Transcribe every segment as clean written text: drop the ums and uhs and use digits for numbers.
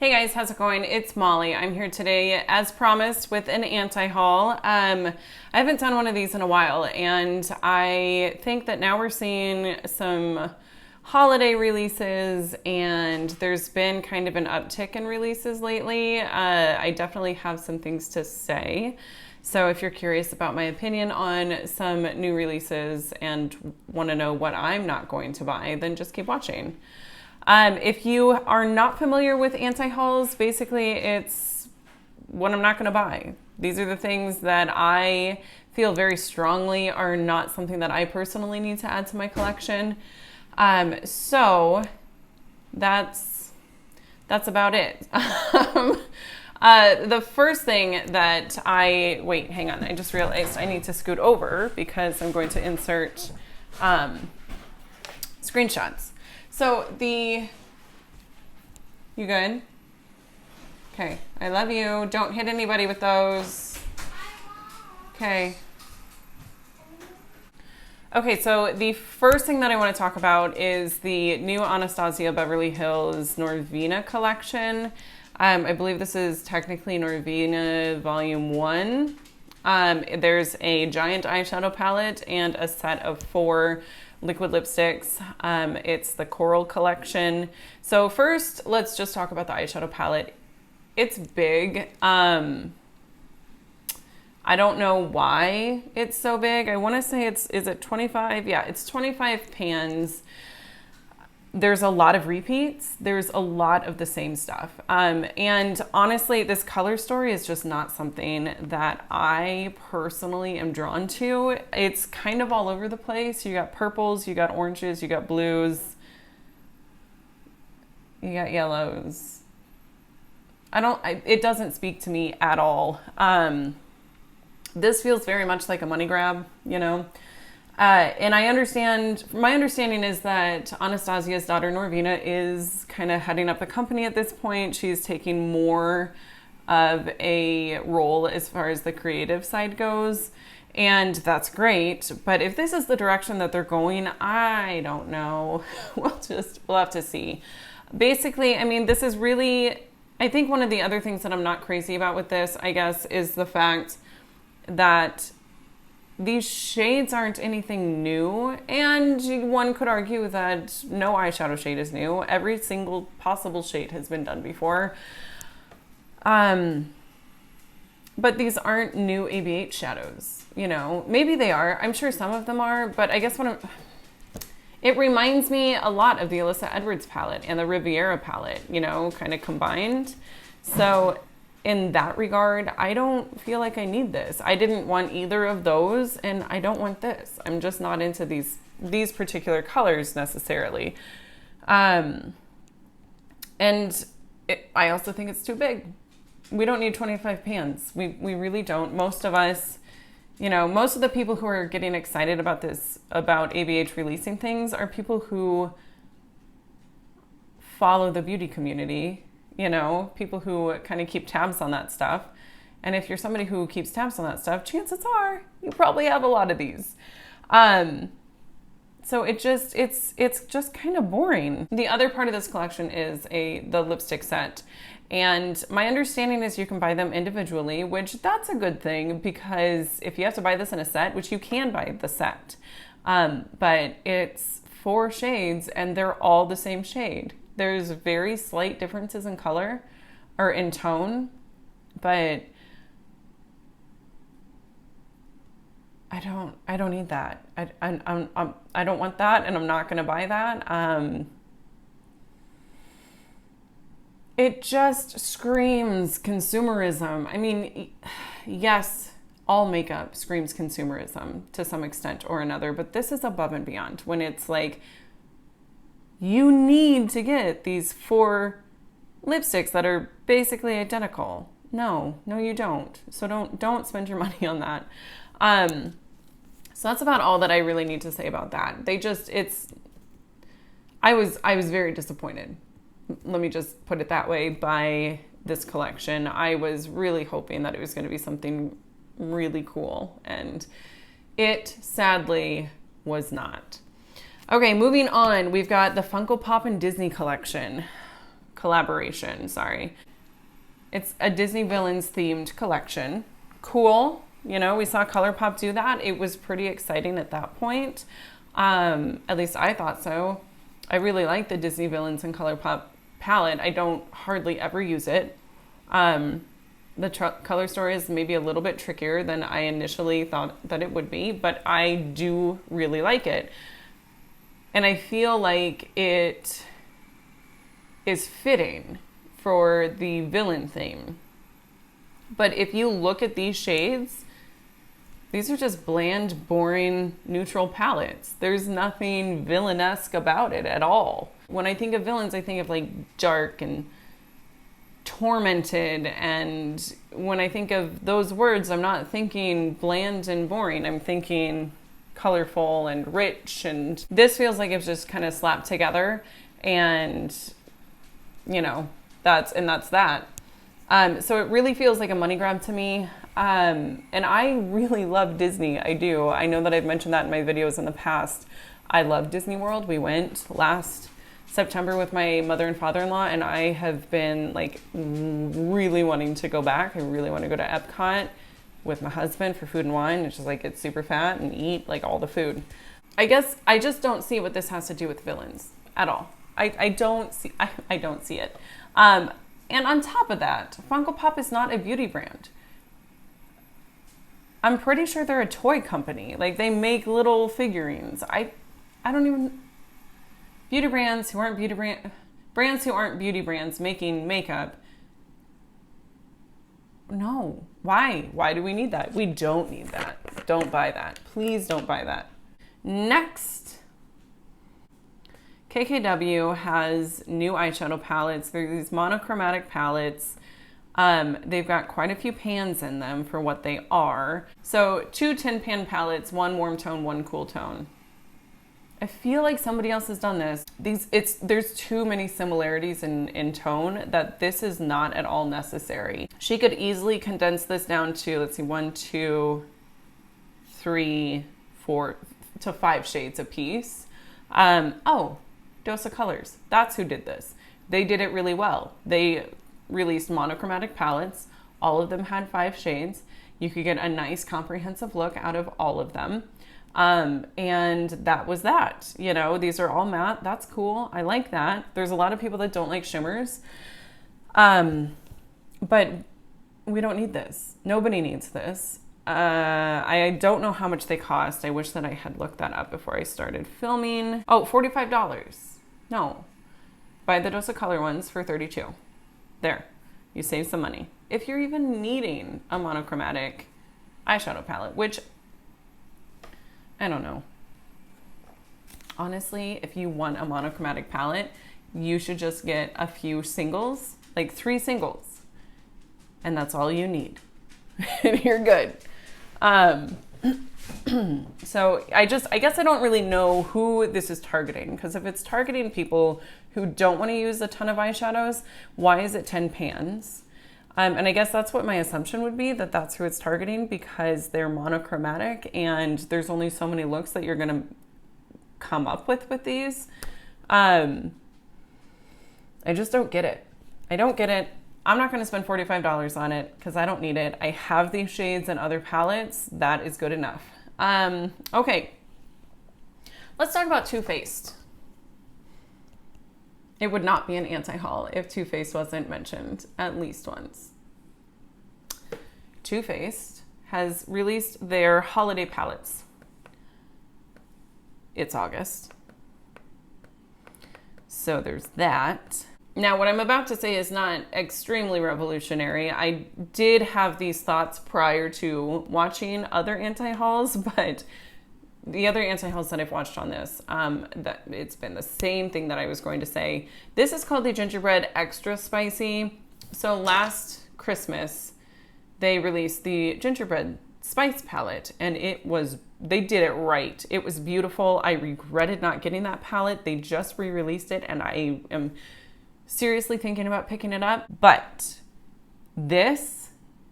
Hey guys, how's it going? It's Molly. I'm here today, as promised, with an anti-haul. I haven't done one of these in a while, and I think that now we're seeing some holiday releases, and there's been kind of an uptick in releases lately. I definitely have some things to say. So if you're curious about my opinion on some new releases and want to know what I'm not going to buy, then just keep watching. If you are not familiar with anti-hauls, basically it's what I'm not going to buy. These are the things that I feel very strongly are not something that I personally need to add to my collection. So that's about it. The first thing that wait, hang on. I just realized I need to scoot over because I'm going to insert screenshots. So you good? Okay, I love you. Don't hit anybody with those. Okay. Okay, so the first thing that I want to talk about is the new Anastasia Beverly Hills Norvina collection. I believe this is technically Norvina Volume 1. There's a giant eyeshadow palette and a set of 4 liquid lipsticks. It's the Coral collection. So first, let's just talk about the eyeshadow palette. It's big. I don't know why it's so big. I want to say is it 25? Yeah, it's 25 pans. There's a lot of repeats. There's a lot of the same stuff. And honestly, this color story is just not something that I personally am drawn to. It's kind of all over the place. You got purples, you got oranges, you got blues, you got yellows. It doesn't speak to me at all. This feels very much like a money grab, you know? And my understanding is that Anastasia's daughter Norvina is kind of heading up the company at this point. She's taking more of a role as far as the creative side goes. And that's great. But if this is the direction that they're going, I don't know. We'll have to see. Basically, I mean, this is really, I think one of the other things that I'm not crazy about with this, I guess, is the fact that these shades aren't anything new, and one could argue that no eyeshadow shade is new. Every single possible shade has been done before. But these aren't new ABH shadows, you know. Maybe they are. I'm sure some of them are, but I guess it reminds me a lot of the Alyssa Edwards palette and the Riviera palette, you know, kind of combined. So in that regard, I don't feel like I need this. I didn't want either of those, and I don't want this. I'm just not into these particular colors necessarily. I also think it's too big. We don't need 25 pans. We really don't. Most of us, you know, most of the people who are getting excited about this, about ABH releasing things, are people who follow the beauty community. You know, people who kind of keep tabs on that stuff. And if you're somebody who keeps tabs on that stuff, chances are you probably have a lot of these. So it's just kind of boring. The other part of this collection is the lipstick set. And my understanding is you can buy them individually, which that's a good thing, because if you have to buy this in a set, which you can buy the set, but it's 4 shades and they're all the same shade. There's very slight differences in color or in tone, but I don't need that. I don't want that, and I'm not going to buy that. It just screams consumerism. I mean, yes, all makeup screams consumerism to some extent or another, but this is above and beyond when it's like, you need to get these 4 lipsticks that are basically identical. No, you don't. So don't spend your money on that. So that's about all that I really need to say about that. I was very disappointed. Let me just put it that way, by this collection. I was really hoping that it was going to be something really cool, and it sadly was not. Okay, moving on, we've got the Funko Pop and Disney collection. collaboration, sorry. It's a Disney Villains themed collection. Cool. You know, we saw ColourPop do that. It was pretty exciting at that point. At least I thought so. I really like the Disney Villains and ColourPop palette. I don't hardly ever use it. The color story is maybe a little bit trickier than I initially thought that it would be, but I do really like it. And I feel like it is fitting for the villain theme. But if you look at these shades, these are just bland, boring, neutral palettes. There's nothing villainesque about it at all. When I think of villains, I think of like dark and tormented, and when I think of those words, I'm not thinking bland and boring. I'm thinking colorful and rich, and this feels like it's just kind of slapped together, and you know, that's that. So it really feels like a money grab to me. And I really love Disney. I do. I know that I've mentioned that in my videos in the past. I love Disney World. We went last September with my mother and father-in-law, and I have been like really wanting to go back. I really want to go to Epcot with my husband for food and wine. It's just like get super fat and eat like all the food. I guess I just don't see what this has to do with villains at all. I don't see it. And on top of that, Funko Pop is not a beauty brand. I'm pretty sure they're a toy company. Like they make little figurines. I don't even. Beauty brands who aren't brands who aren't beauty brands making makeup. No. Why? Why do we need that? We don't need that. Don't buy that. Please don't buy that. Next. KKW has new eyeshadow palettes. They're these monochromatic palettes. They've got quite a few pans in them for what they are. So 2 tin pan palettes, 1 warm tone, 1 cool tone. I feel like somebody else has done this. There's too many similarities in tone that this is not at all necessary. She could easily condense this down to, let's see, 1, 2, 3, 4 to 5 shades a piece. Oh, Dose of Colors. That's who did this. They did it really well. They released monochromatic palettes. All of them had 5 shades. You could get a nice comprehensive look out of all of them. And that was that. You know, these are all matte. That's cool. I like that. There's a lot of people that don't like shimmers. But we don't need this. Nobody needs this. I don't know how much they cost. I wish that I had looked that up before I started filming. Oh, $45. No. Buy the Dose of Color ones for $32. There. You save some money. If you're even needing a monochromatic eyeshadow palette, which I don't know. Honestly, if you want a monochromatic palette, you should just get a few singles, like 3 singles. And that's all you need. And you're good. So I guess I don't really know who this is targeting, because if it's targeting people who don't want to use a ton of eyeshadows, why is it 10 pans? And I guess that's what my assumption would be, that that's who it's targeting, because they're monochromatic and there's only so many looks that you're going to come up with these. I just don't get it. I don't get it. I'm not going to spend $45 on it because I don't need it. I have these shades and other palettes. That is good enough. Okay. Let's talk about Too Faced. It would not be an anti-haul if Too Faced wasn't mentioned at least once. Too Faced has released their holiday palettes. It's August. So there's that. Now, what I'm about to say is not extremely revolutionary. I did have these thoughts prior to watching other anti-hauls, but the other anti-hauls that I've watched on this, that it's been the same thing that I was going to say. This is called the Gingerbread Extra Spicy. So last Christmas, they released the Gingerbread Spice palette, and they did it right. It was beautiful. I regretted not getting that palette. They just re-released it, and I am seriously thinking about picking it up. But this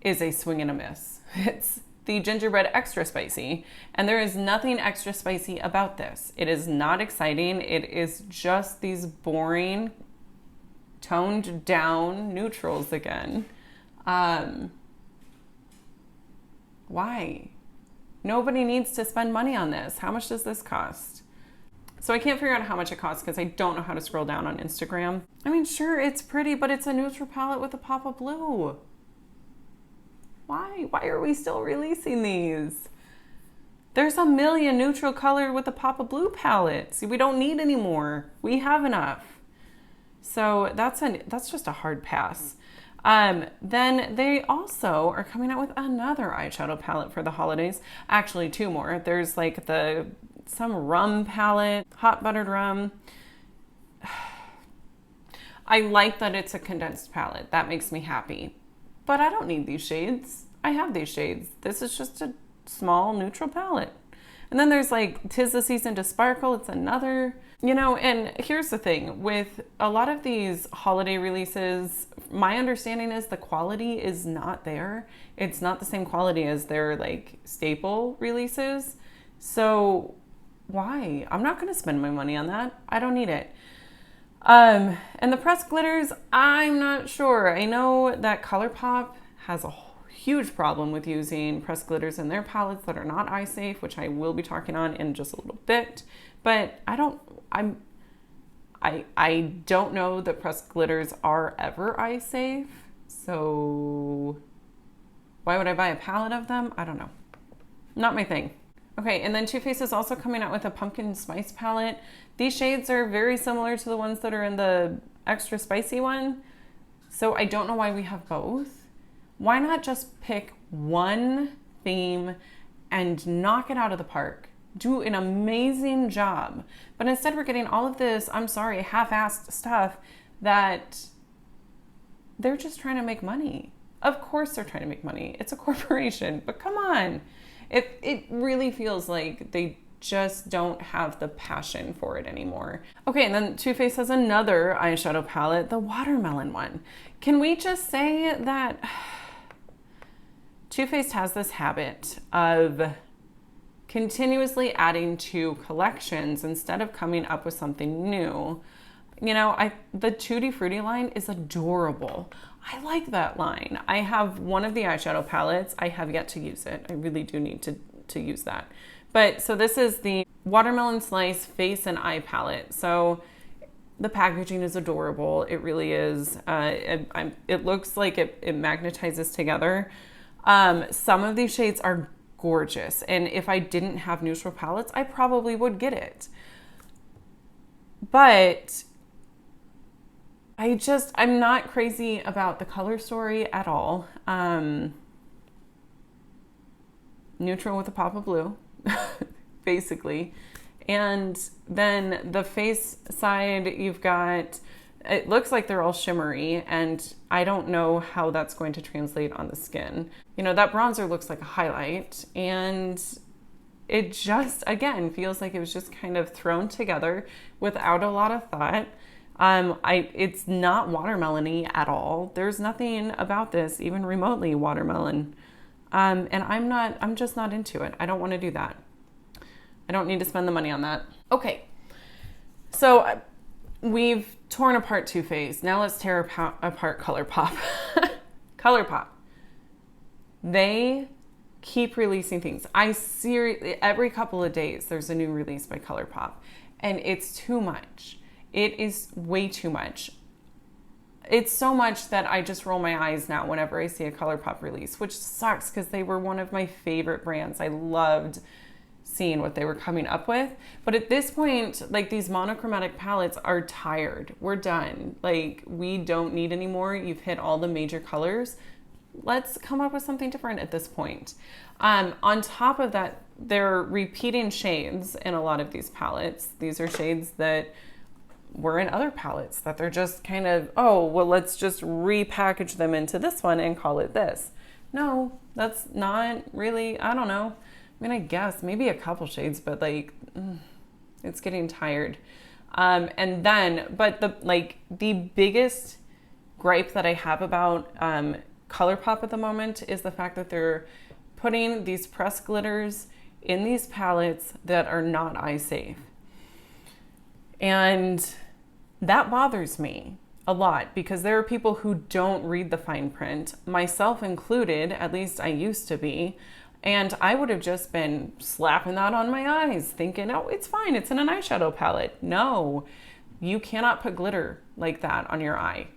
is a swing and a miss. It's the Gingerbread Extra Spicy, and there is nothing extra spicy about this. It is not exciting. It is just these boring toned down neutrals again. Why? Nobody needs to spend money on this. How much does this cost? So I can't figure out how much it costs because I don't know how to scroll down on Instagram. I mean, sure, it's pretty, but it's a neutral palette with a pop of blue. Why? Why are we still releasing these? There's a million neutral color with a pop of blue palettes. We don't need any more. We have enough. So that's just a hard pass. Then they also are coming out with another eyeshadow palette for the holidays. Actually, two more. There's like some rum palette, hot buttered rum. I like that it's a condensed palette. That makes me happy. But I don't need these shades. I have these shades. This is just a small neutral palette. And then there's like 'Tis the Season to Sparkle. It's another, and here's the thing with a lot of these holiday releases, my understanding is the quality is not there. It's not the same quality as their like staple releases. So why? I'm not going to spend my money on that. I don't need it. And the pressed glitters, I'm not sure. I know that ColourPop has a huge problem with using pressed glitters in their palettes that are not eye safe, which I will be talking on in just a little bit. But I don't know that pressed glitters are ever eye safe. So why would I buy a palette of them? I don't know. Not my thing. Okay, and then Too Faced is also coming out with a pumpkin spice palette. These shades are very similar to the ones that are in the extra spicy one. So I don't know why we have both. Why not just pick one theme and knock it out of the park? Do an amazing job. But instead we're getting all of this, I'm sorry, half-assed stuff that they're just trying to make money. Of course they're trying to make money. It's a corporation, but come on. It really feels like they just don't have the passion for it anymore. Okay, and then Too Faced has another eyeshadow palette, the watermelon one. Can we just say that Too Faced has this habit of continuously adding to collections instead of coming up with something new? The Tutti Frutti line is adorable. I like that line. I have one of the eyeshadow palettes. I have yet to use it. I really do need to use that. But so this is the Watermelon Slice Face and Eye Palette. So the packaging is adorable. It really is. It looks like it magnetizes together. Some of these shades are gorgeous. And if I didn't have neutral palettes, I probably would get it. But I'm not crazy about the color story at all. Neutral with a pop of blue, basically. And then the face side, you've got, it looks like they're all shimmery, and I don't know how that's going to translate on the skin. That bronzer looks like a highlight, and it just, again, feels like it was just kind of thrown together without a lot of thought. It's not watermelon-y at all. There's nothing about this even remotely watermelon. And I'm just not into it. I don't want to do that. I don't need to spend the money on that. Okay. So we've torn apart Too Faced. Now let's tear apart ColourPop. ColourPop. They keep releasing things. Every couple of days there's a new release by ColourPop, and it's too much. It is way too much. It's so much that I just roll my eyes now whenever I see a ColourPop release, which sucks because they were one of my favorite brands. I loved seeing what they were coming up with. But at this point, like, these monochromatic palettes are tired. We're done. Like, we don't need any more. You've hit all the major colors. Let's come up with something different at this point. On top of that, they're repeating shades in a lot of these palettes. These are shades that were in other palettes that they're just kind of, let's just repackage them into this one and call it this. No, that's not really, I don't know. I mean, I guess maybe a couple shades, but like, it's getting tired. But the biggest gripe that I have about ColourPop at the moment is the fact that they're putting these pressed glitters in these palettes that are not eye safe. And that bothers me a lot, because there are people who don't read the fine print, myself included. At least I used to be. And I would have just been slapping that on my eyes, thinking, oh, it's fine, it's in an eyeshadow palette. No, you cannot put glitter like that on your eye.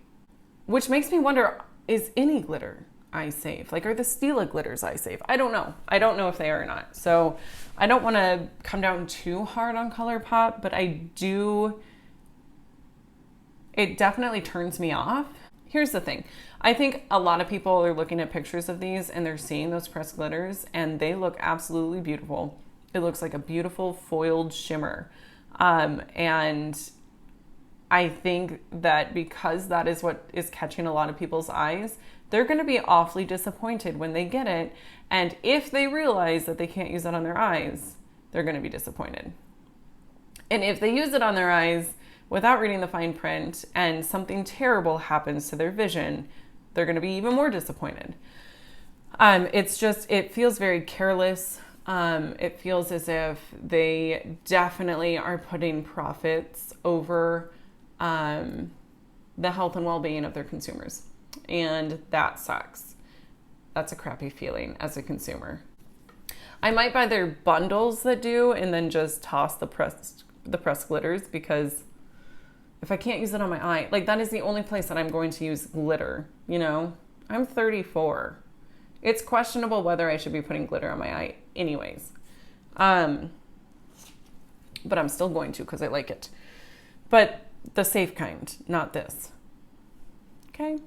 Which makes me wonder, is any glitter eye safe? Like, are the Stila glitters eye safe? I don't know. I don't know if they are or not. So I don't want to come down too hard on ColourPop, but it definitely turns me off. Here's the thing. I think a lot of people are looking at pictures of these and they're seeing those pressed glitters and they look absolutely beautiful. It looks like a beautiful foiled shimmer. And I think that because that is what is catching a lot of people's eyes, they're going to be awfully disappointed when they get it. And if they realize that they can't use it on their eyes, they're going to be disappointed. And if they use it on their eyes without reading the fine print and something terrible happens to their vision, they're going to be even more disappointed. It feels very careless. It feels as if they definitely are putting profits over the health and well-being of their consumers. And that sucks. That's a crappy feeling as a consumer. I might buy their bundles that do and then just toss the pressed glitters, because if I can't use it on my eye, like, that is the only place that I'm going to use glitter, you know? I'm 34. It's questionable whether I should be putting glitter on my eye anyways. But I'm still going to because I like it. But the safe kind, not this. Okay?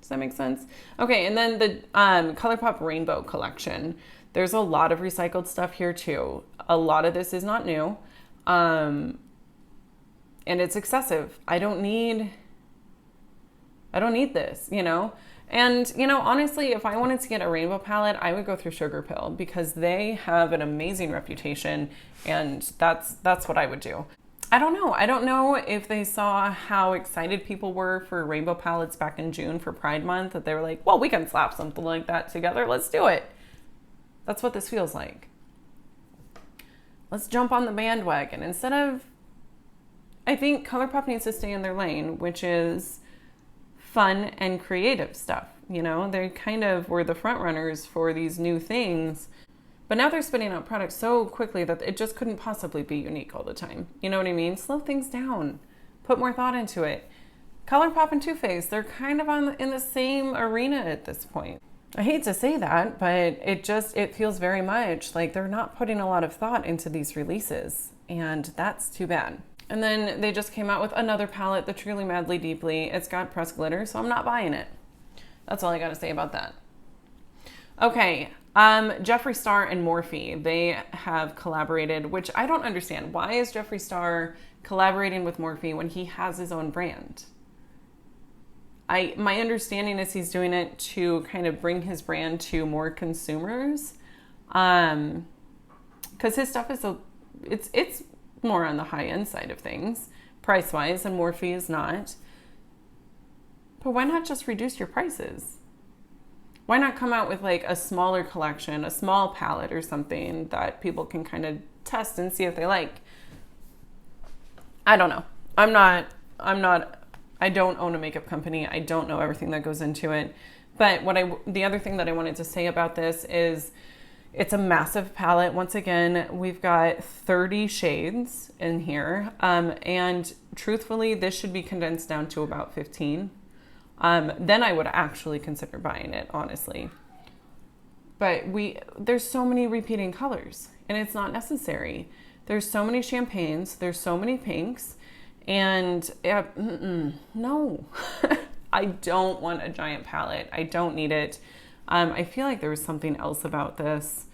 Does that make sense? Okay, and then the ColourPop Rainbow collection. There's a lot of recycled stuff here too. A lot of this is not new. And it's excessive. I don't need this, you know? And, you know, honestly, if I wanted to get a rainbow palette, I would go through Sugarpill, because they have an amazing reputation, and that's what I would do. I don't know. I don't know if they saw how excited people were for rainbow palettes back in June for Pride Month, that they were like, well, we can slap something like that together. Let's do it. That's what this feels like. Let's jump on the bandwagon instead of... I think ColourPop needs to stay in their lane, which is fun and creative stuff. You know, they kind of were the front runners for these new things, but now they're spitting out products so quickly that it just couldn't possibly be unique all the time. You know what I mean? Slow things down. Put more thought into it. ColourPop and Too Faced, they're kind of in the same arena at this point. I hate to say that, but it feels very much like they're not putting a lot of thought into these releases, and that's too bad. And then they just came out with another palette, the Truly Madly Deeply. It's got pressed glitter, so I'm not buying it. That's all I got to say about that. Okay, Jeffree Star and Morphe, they have collaborated, which I don't understand. Why is Jeffree Star collaborating with Morphe when he has his own brand? My understanding is he's doing it to kind of bring his brand to more consumers, because his stuff is it's more on the high end side of things, price wise, and Morphe is not. But why not just reduce your prices? Why not come out with like a smaller collection, a small palette or something that people can kind of test and see if they like? I don't know. I don't own a makeup company. I don't know everything that goes into it. But the other thing that I wanted to say about this is it's a massive palette. Once again, we've got 30 shades in here. And truthfully, this should be condensed down to about 15. Then I would actually consider buying it, honestly. But there's so many repeating colors, and it's not necessary. There's so many champagnes, there's so many pinks, and no. I don't want a giant palette. I don't need it. I feel like there was something else about this.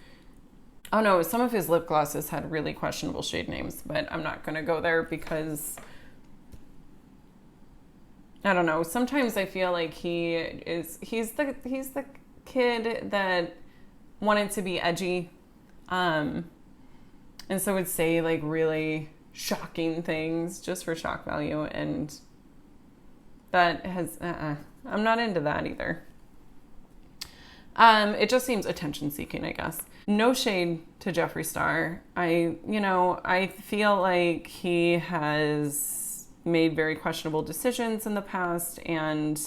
Oh no, some of his lip glosses had really questionable shade names, but I'm not going to go there because I don't know. Sometimes I feel like he's the kid that wanted to be edgy, and so would say like really shocking things just for shock value, and that has I'm not into that either. It just seems attention seeking, I guess. No shade to Jeffree Star. I feel like he has made very questionable decisions in the past, and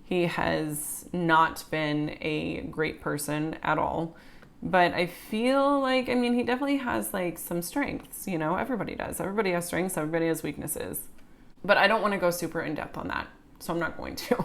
he has not been a great person at all. But I feel like, I mean, he definitely has like some strengths, you know, everybody does. Everybody has strengths, everybody has weaknesses. But I don't want to go super in depth on that, so I'm not going to.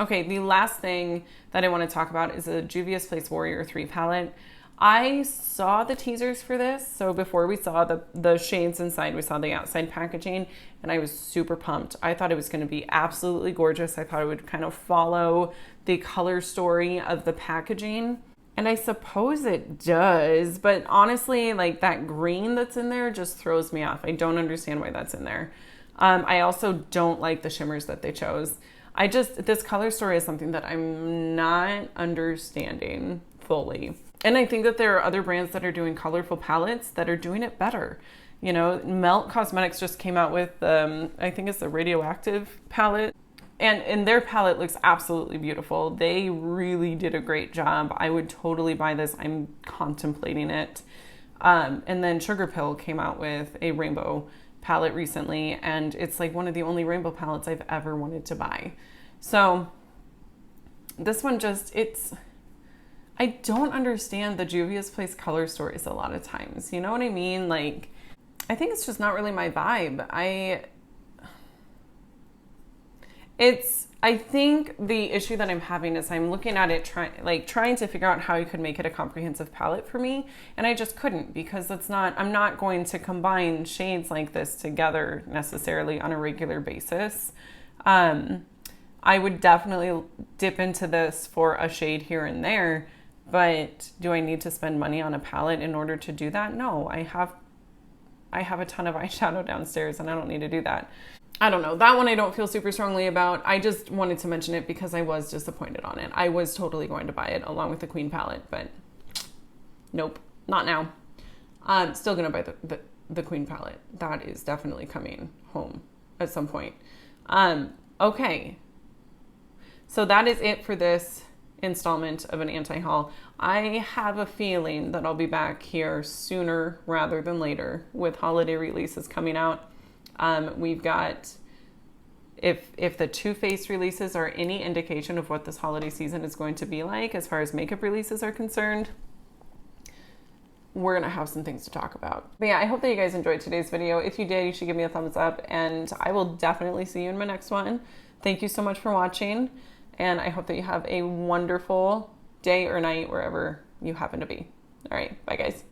Okay, the last thing that I want to talk about is a Juvia's Place Warrior 3 palette. I saw the teasers for this, so before we saw the shades inside, we saw the outside packaging, and I was super pumped. I thought it was going to be absolutely gorgeous. I thought it would kind of follow the color story of the packaging, and I suppose it does, but honestly, like that green that's in there just throws me off. I don't understand why that's in there. I also don't like the shimmers that they chose. This color story is something that I'm not understanding fully. And I think that there are other brands that are doing colorful palettes that are doing it better. You know, Melt Cosmetics just came out with, I think it's the Radioactive palette. And their palette looks absolutely beautiful. They really did a great job. I would totally buy this. I'm contemplating it. And then Sugar Pill came out with a rainbow palette recently, and it's like one of the only rainbow palettes I've ever wanted to buy. So this one I don't understand the Juvia's Place color stories a lot of times. You know what I mean? Like, I think it's just not really my vibe. I think the issue that I'm having is I'm looking at it trying to figure out how you could make it a comprehensive palette for me, and I just couldn't, because I'm not going to combine shades like this together necessarily on a regular basis. I would definitely dip into this for a shade here and there, but do I need to spend money on a palette in order to do that? No, I have a ton of eyeshadow downstairs and I don't need to do that. I don't know. That one I don't feel super strongly about. I just wanted to mention it because I was disappointed on it. I was totally going to buy it along with the Queen palette, but nope, not now. I'm still going to buy the Queen palette. That is definitely coming home at some point. Okay. So that is it for this installment of an anti-haul. I have a feeling that I'll be back here sooner rather than later with holiday releases coming out. We've got, if the Too Faced releases are any indication of what this holiday season is going to be like as far as makeup releases are concerned, we're going to have some things to talk about. But yeah, I hope that you guys enjoyed today's video. If you did, you should give me a thumbs up, and I will definitely see you in my next one. Thank you so much for watching, and I hope that you have a wonderful day or night wherever you happen to be. All right, bye guys.